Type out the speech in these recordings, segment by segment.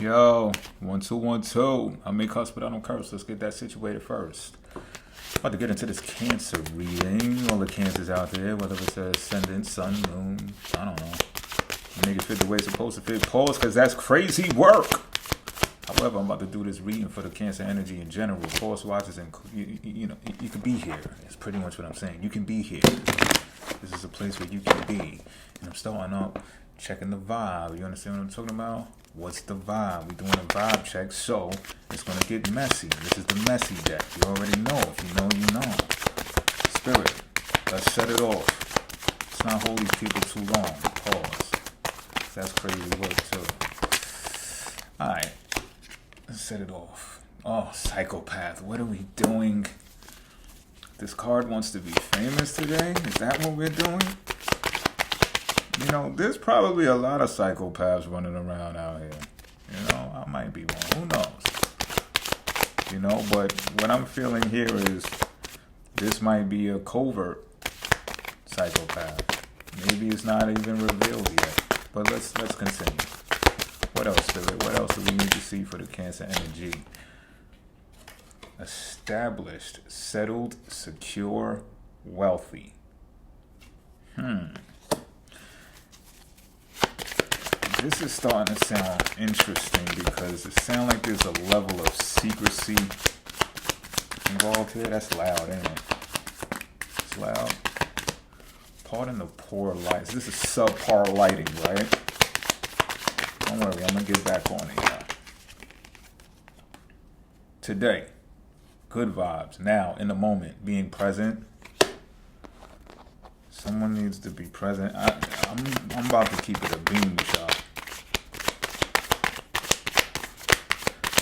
Yo, 1 2 1 2. I may cuss, but I don't curse. Let's get that situated first. About to get into this Cancer reading. All the Cancers out there, whether it's a ascendant, sun, moon, I don't know. Make it fit the way it's supposed to fit. Pause, because that's crazy work. However, I'm about to do this reading for the Cancer energy in general. Pause watchers, and you know, you can be here. That's pretty much what I'm saying. You can be here. This is a place where you can be. And I'm starting up, checking the vibe. You understand what I'm talking about? What's the vibe? We're doing a vibe check, so it's going to get messy. This is the messy deck. You already know. If you know, you know. Spirit, let's set it off. Let's not hold these people too long. Pause. That's crazy work, too. Alright. Let's set it off. Oh, Psychopath. What are we doing? This card wants to be famous today? Is that what we're doing? You know, there's probably a lot of psychopaths running around out here. You know, I might be one. Who knows? You know, but what I'm feeling here is this might be a covert psychopath. Maybe it's not even revealed yet. But let's continue. What else, Spirit? What else do we need to see for the Cancer energy? Established, settled, secure, wealthy. This is starting to sound interesting because it sounds like there's a level of secrecy involved here. That's loud, ain't it? It's loud. Pardon the poor lights. This is subpar lighting, right? Don't worry, I'm going to get back on it, y'all. Today, good vibes. Now, in the moment, being present. Someone needs to be present. I'm about to keep it a beam with y'all.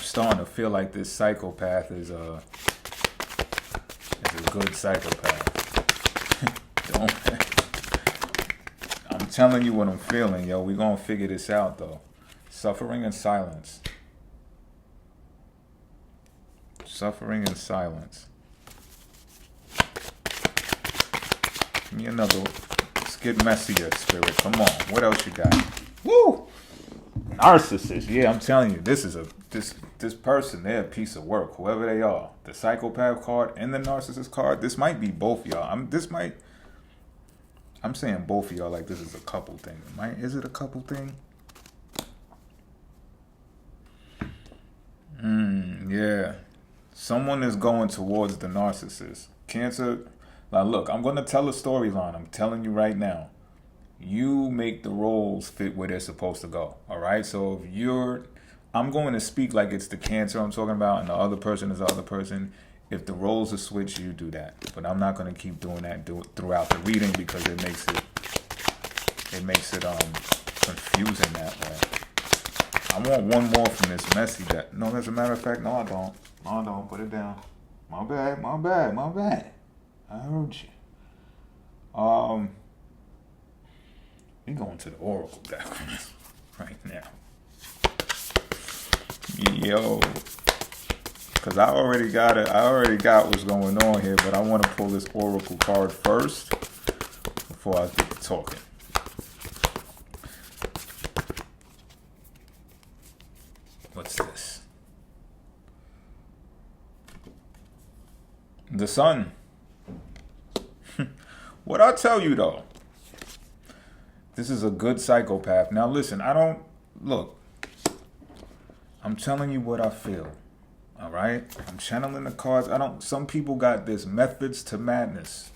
Starting to feel like this psychopath is a good psychopath. I'm telling you what I'm feeling, yo. We're gonna figure this out, though. Suffering and silence. Suffering and silence. Give me another. Let's get messier, Spirit. Come on. What else you got? Woo! Narcissist. Yeah, I'm telling you, this person, they're a piece of work, whoever they are. The psychopath card and the narcissist card, this might be both y'all. I'm saying both of y'all like this is a couple thing. Is it a couple thing? Yeah. Someone is going towards the narcissist. Cancer. Now look, I'm going to tell a storyline. I'm telling you right now. You make the roles fit where they're supposed to go. All right? So if I'm going to speak like it's the Cancer I'm talking about and the other person is the other person. If the roles are switched, you do that. But I'm not going to keep doing that throughout the reading because it makes it confusing that way. I want one more from this messy deck. No, as a matter of fact, no, I don't. No, I don't. Put it down. My bad. I heard you. We going to the Oracle deck right now. Yo. Because I already got it. I already got what's going on here, but I want to pull this Oracle card first before I get to talking. What's this? The Sun. What I tell you though, this is a good psychopath. Now listen, I'm telling you what I feel. All right? I'm channeling the cards. Some people got this methods to madness.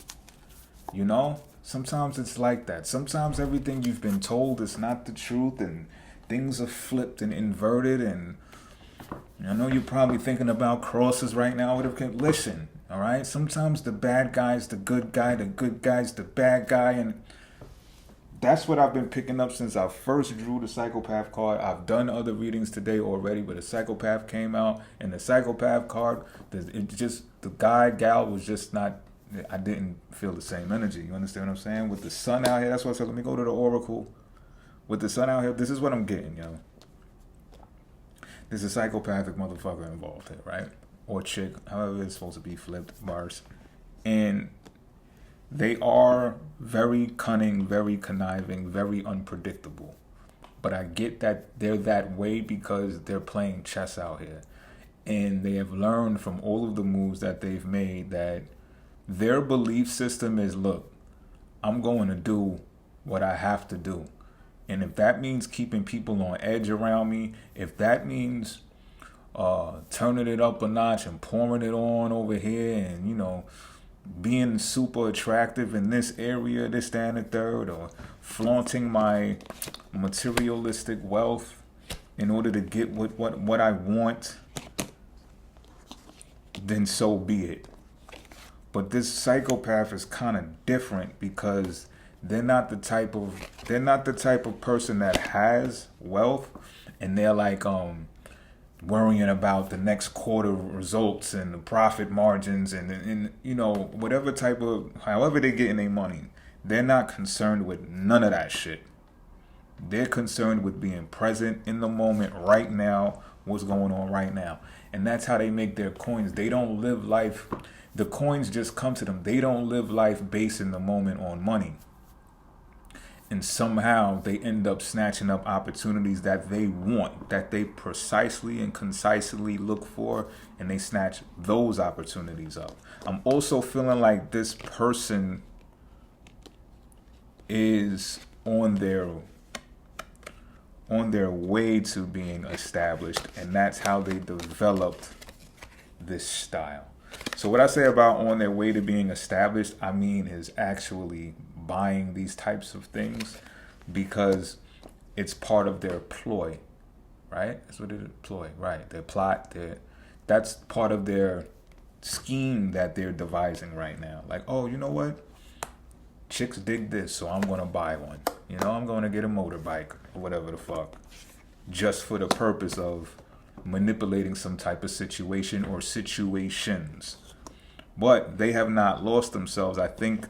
You know? Sometimes it's like that. Sometimes everything you've been told is not the truth and things are flipped and inverted, and I know you're probably thinking about crosses right now. Listen, all right? Sometimes the bad guy's the good guy, the good guy's the bad guy, and that's what I've been picking up since I first drew the Psychopath card. I've done other readings today already, but the Psychopath came out, and the Psychopath card, the guy, gal was just not, I didn't feel the same energy. You understand what I'm saying? With the Sun out here, that's why I said, let me go to the Oracle. With the Sun out here, this is what I'm getting, yo. There's a psychopathic motherfucker involved here, right? Or chick, however it's supposed to be flipped, bars. And they are very cunning, very conniving, very unpredictable. But I get that they're that way because they're playing chess out here. And they have learned from all of the moves that they've made that their belief system is, look, I'm going to do what I have to do. And if that means keeping people on edge around me, if that means turning it up a notch and pouring it on over here and, being super attractive in this area, this, that, and the third, or flaunting my materialistic wealth in order to get what I want, then so be it. But this psychopath is kind of different because they're not the type of person that has wealth and they're like worrying about the next quarter results and the profit margins and whatever type of, however they getting their money. They're not concerned with none of that shit. They're concerned with being present in the moment right now, what's going on right now. And that's how they make their coins. They don't live life, the coins just come to them. They don't live life based in the moment on money. And somehow they end up snatching up opportunities that they want, that they precisely and concisely look for, and they snatch those opportunities up. I'm also feeling like this person is on their way to being established, and that's how they developed this style. So what I say about on their way to being established, I mean is actually buying these types of things because it's part of their ploy, right? That's what it is, ploy, right? Their plot, that's part of their scheme that they're devising right now. Like, oh, you know what? Chicks dig this, so I'm going to buy one. I'm going to get a motorbike or whatever the fuck, just for the purpose of manipulating some type of situation or situations. But they have not lost themselves. I think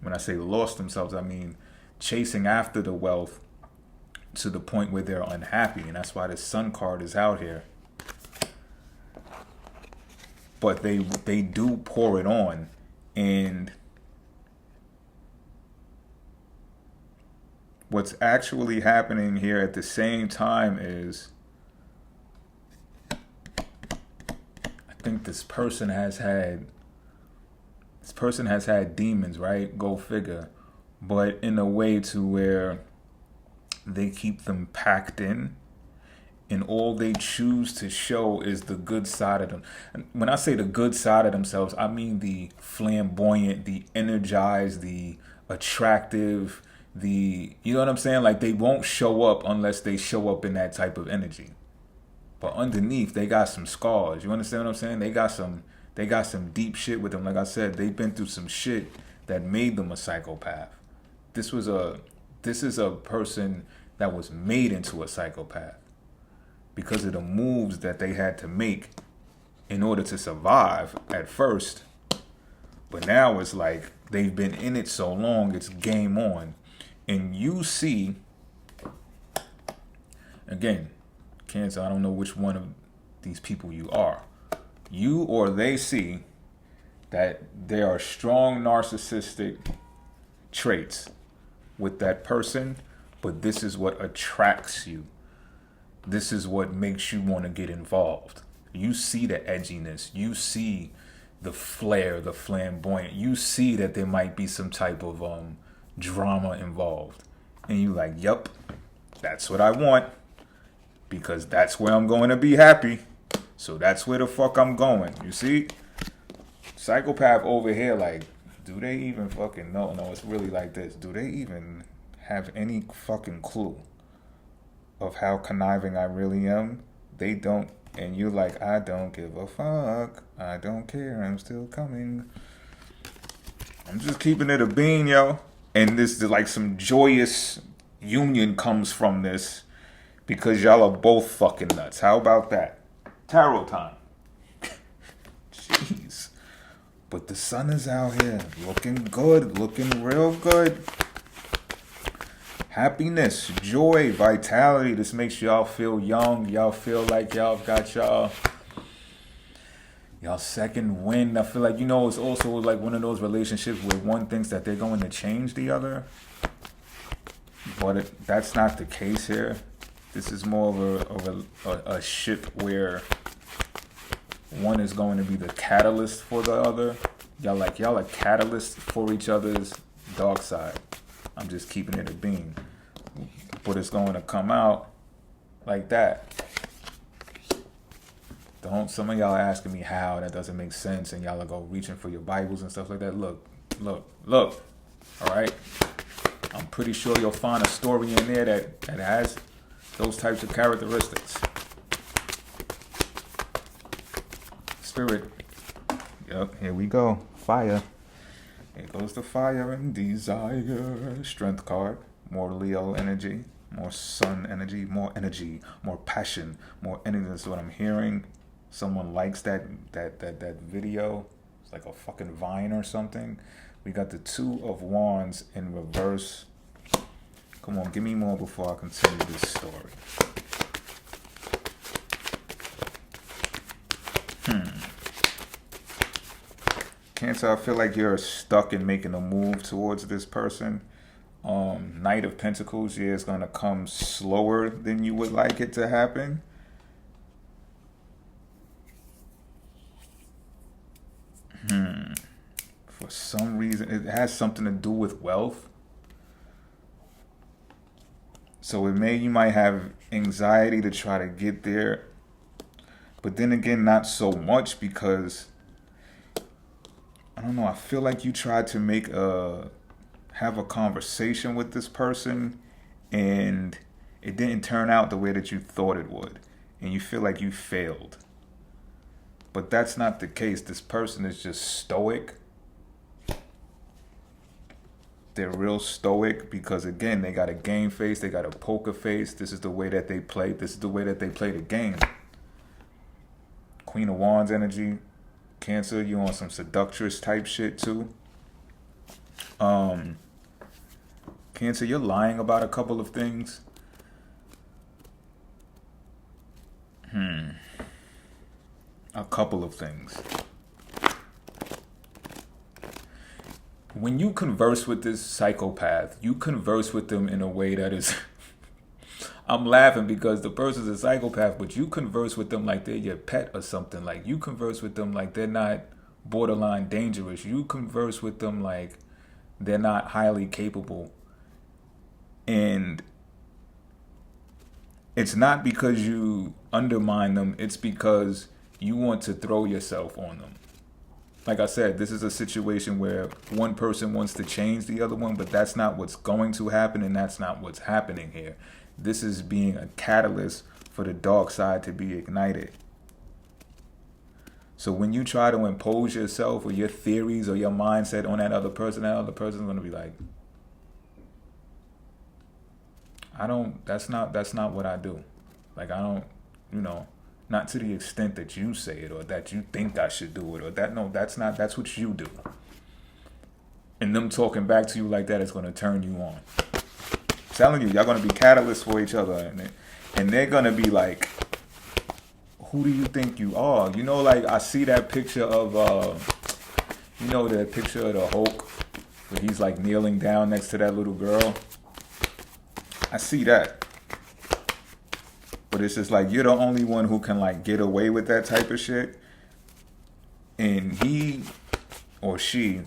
when I say lost themselves, I mean chasing after the wealth to the point where they're unhappy. And that's why the Sun card is out here. But they do pour it on. And what's actually happening here at the same time is, I think this person has had demons, right? Go figure. But in a way to where they keep them packed in, and all they choose to show is the good side of them. And when I say the good side of themselves, I mean the flamboyant, the energized, the attractive, you know what I'm saying? Like, they won't show up unless they show up in that type of energy. But underneath, they got some scars. You understand what I'm saying? They got some deep shit with them. Like I said, they've been through some shit that made them a psychopath. This is a person that was made into a psychopath because of the moves that they had to make in order to survive at first. But now it's like they've been in it so long, it's game on. And you see, again, Cancer, I don't know which one of these people you are. You or they see that there are strong narcissistic traits with that person, but this is what attracts you. This is what makes you want to get involved. You see the edginess. You see the flair, the flamboyant. You see that there might be some type of drama involved. And you like, yep, that's what I want. Because that's where I'm going to be happy. So that's where the fuck I'm going. You see? Psychopath over here, like, do they even fucking know? No, it's really like this. Do they even have any fucking clue of how conniving I really am? They don't. And you're like, I don't give a fuck. I don't care. I'm still coming. I'm just keeping it a bean, yo. And this is like some joyous union comes from this because y'all are both fucking nuts. How about that? Tarot time. Jeez. But the sun is out here looking good, looking real good. Happiness, joy, vitality. This makes y'all feel young. Y'all feel like y'all got y'all second wind. I feel like, it's also like one of those relationships where one thinks that they're going to change the other. But that's not the case here. This is more of a ship where one is going to be the catalyst for the other. Y'all are catalysts for each other's dark side. I'm just keeping it a beam. But it's going to come out like that. Some of y'all are asking me how that doesn't make sense, and y'all are go reaching for your Bibles and stuff like that. Look. All right. I'm pretty sure you'll find a story in there that has those types of characteristics. Spirit. Yep, here we go. Fire. Here goes the fire and desire. Strength card. More Leo energy. More sun energy. More passion. More energy. That's what I'm hearing. Someone likes that video. It's like a fucking Vine or something. We got the Two of Wands in reverse. Come on, give me more before I continue this story. Cancer, I feel like you're stuck in making a move towards this person. Knight of Pentacles, yeah, it's going to come slower than you would like it to happen. For some reason, it has something to do with wealth. So you might have anxiety to try to get there. But then again, not so much because, I don't know, I feel like you tried to have a conversation with this person and it didn't turn out the way that you thought it would. And you feel like you failed. But that's not the case. This person is just stoic. They're real stoic because, again, they got a game face. They got a poker face. This is the way that they play. This is the way that they play the game. Queen of Wands energy. Cancer, you on some seductress type shit too. Cancer, you're lying about a couple of things. A couple of things. When you converse with this psychopath, you converse with them in a way that is... I'm laughing because the person's a psychopath, but you converse with them like they're your pet or something. Like, you converse with them like they're not borderline dangerous. You converse with them like they're not highly capable. And it's not because you undermine them. It's because you want to throw yourself on them. Like I said, this is a situation where one person wants to change the other one, but that's not what's going to happen, and that's not what's happening here. This is being a catalyst for the dark side to be ignited. So when you try to impose yourself or your theories or your mindset on that other person's going to be like, that's not what I do. Like, I don't, not to the extent that you say it or that you think I should do it or that, no, that's what you do. And them talking back to you like that is going to turn you on. I'm telling you, y'all going to be catalysts for each other. And they're going to be like, who do you think you are? Like I see that picture of, the picture of the Hulk where he's like kneeling down next to that little girl. I see that. But it's just like, you're the only one who can like get away with that type of shit. And he or she,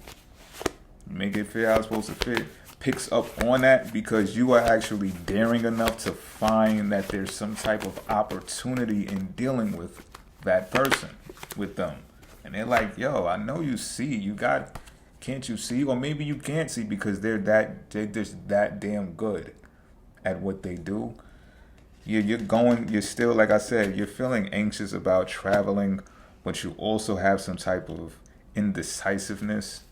make it fit how it's supposed to fit, picks up on that because you are actually daring enough to find that there's some type of opportunity in dealing with that person, with them. And they're like, yo, I know you see, can't you see? Or maybe you can't see because they're just that damn good at what they do. You're still, like I said, you're feeling anxious about traveling, but you also have some type of indecisiveness.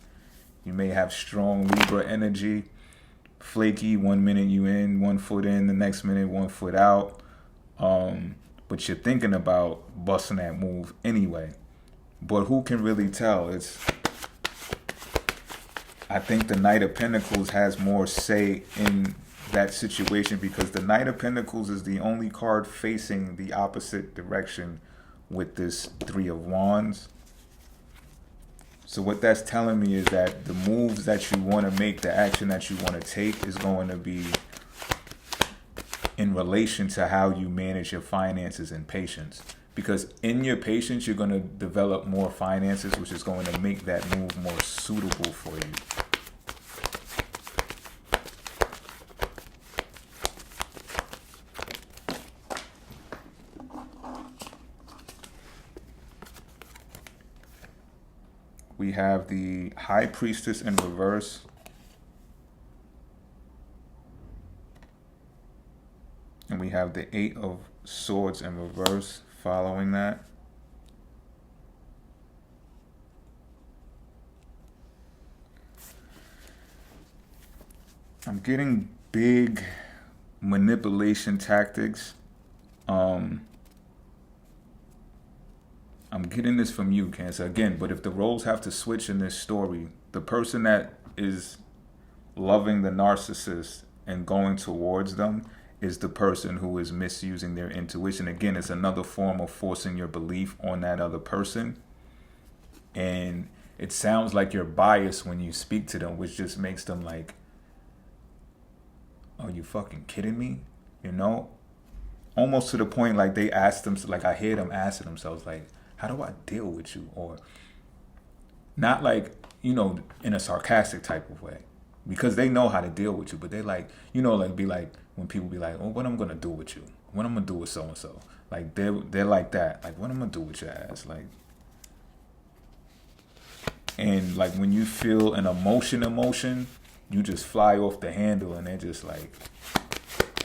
You may have strong Libra energy, flaky, 1 minute you in, 1 foot in, the next minute 1 foot out. But you're thinking about busting that move anyway. But who can really tell? I think the Knight of Pentacles has more say in that situation because the Knight of Pentacles is the only card facing the opposite direction with this Three of Wands. So what that's telling me is that the moves that you want to make, the action that you want to take is going to be in relation to how you manage your finances and patience. Because in your patience, you're going to develop more finances, which is going to make that move more suitable for you. We have the High Priestess in reverse. And we have the Eight of Swords in reverse following that. I'm getting big manipulation tactics. I'm getting this from you, Cancer. Again, but if the roles have to switch in this story, the person that is loving the narcissist and going towards them is the person who is misusing their intuition. Again, it's another form of forcing your belief on that other person. And it sounds like you're biased when you speak to them, which just makes them like, are you fucking kidding me? You know? Almost to the point like they ask them, like I hear them asking themselves like, how do I deal with you? Or not like, you know, in a sarcastic type of way, because they know how to deal with you, but they like, you know, like be like, when people be like, oh, what I'm going to do with you? What I'm going to do with so-and-so? Like they're like that. Like, what I'm going to do with your ass? Like, and like when you feel an emotion, you just fly off the handle and they're just like,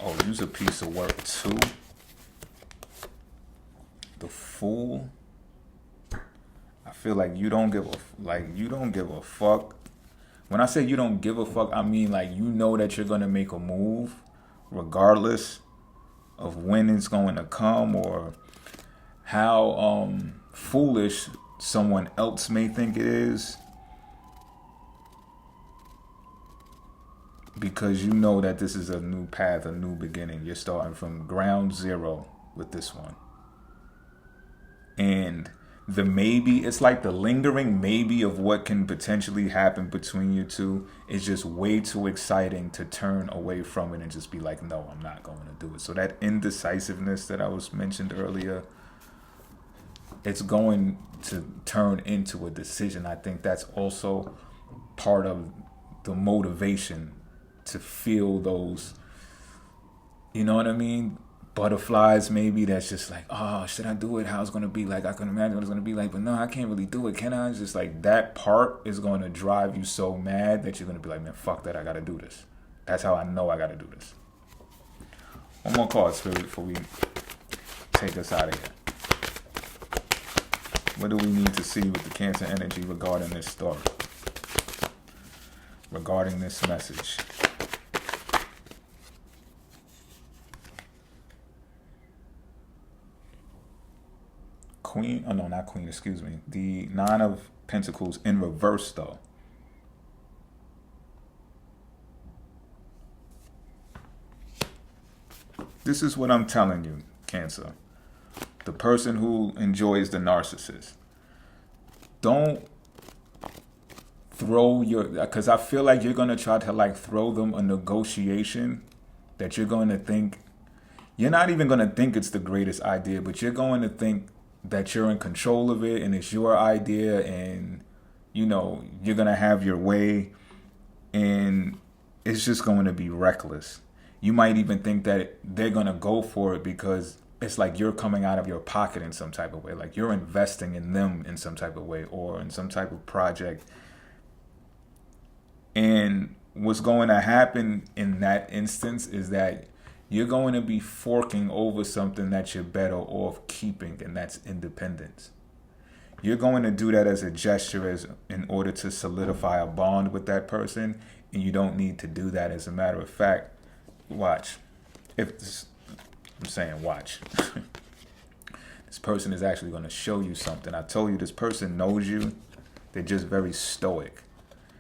oh, you's a piece of work too. The Fool. I feel like you don't give a fuck. When I say you don't give a fuck, I mean like you know that you're gonna make a move regardless of when it's going to come or how foolish someone else may think it is, because you know that this is a new path, a new beginning. You're starting from ground zero with this one. And the maybe, it's like the lingering maybe of what can potentially happen between you two is just way too exciting to turn away from it and just be like, no, I'm not going to do it. So that indecisiveness that I was mentioned earlier, it's going to turn into a decision. I think that's also part of the motivation to feel those, you know what I mean? Butterflies maybe, that's just like, oh, should I do it? How it's going to be like? I can imagine what it's going to be like, but no, I can't really do it, can I? It's just like that part is going to drive you so mad that you're going to be like, man, fuck that, I got to do this. That's how I know I got to do this. One more card, Spirit, before we take us out of here. What do we need to see with the Cancer energy regarding this story? Regarding this message? Queen, oh no, not Queen, excuse me. The Nine of Pentacles in reverse, though. This is what I'm telling you, Cancer. The person who enjoys the narcissist. Don't throw your, because I feel like you're going to try to like throw them a negotiation that you're going to think, you're not even going to think it's the greatest idea, but you're going to think that you're in control of it and it's your idea and, you know, you're going to have your way and it's just going to be reckless. You might even think that they're going to go for it because it's like you're coming out of your pocket in some type of way. Like you're investing in them in some type of way or in some type of project. And what's going to happen in that instance is that you're going to be forking over something that you're better off keeping, and that's independence. You're going to do that as a gesture, as in order to solidify a bond with that person, and you don't need to do that. As a matter of fact, watch. I'm saying watch. This person is actually going to show you something. I told you this person knows you. They're just very stoic.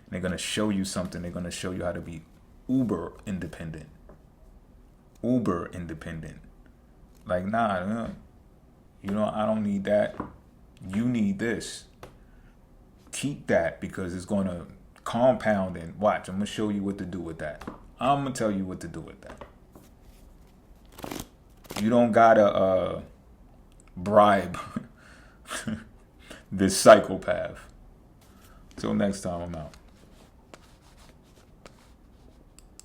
And they're going to show you something. They're going to show you how to be uber independent. Uber independent. Like, nah, you know, I don't need that. You need this. Keep that because it's going to compound and watch. I'm going to show you what to do with that. I'm going to tell you what to do with that. You don't gotta bribe this psychopath. Till next time, I'm out.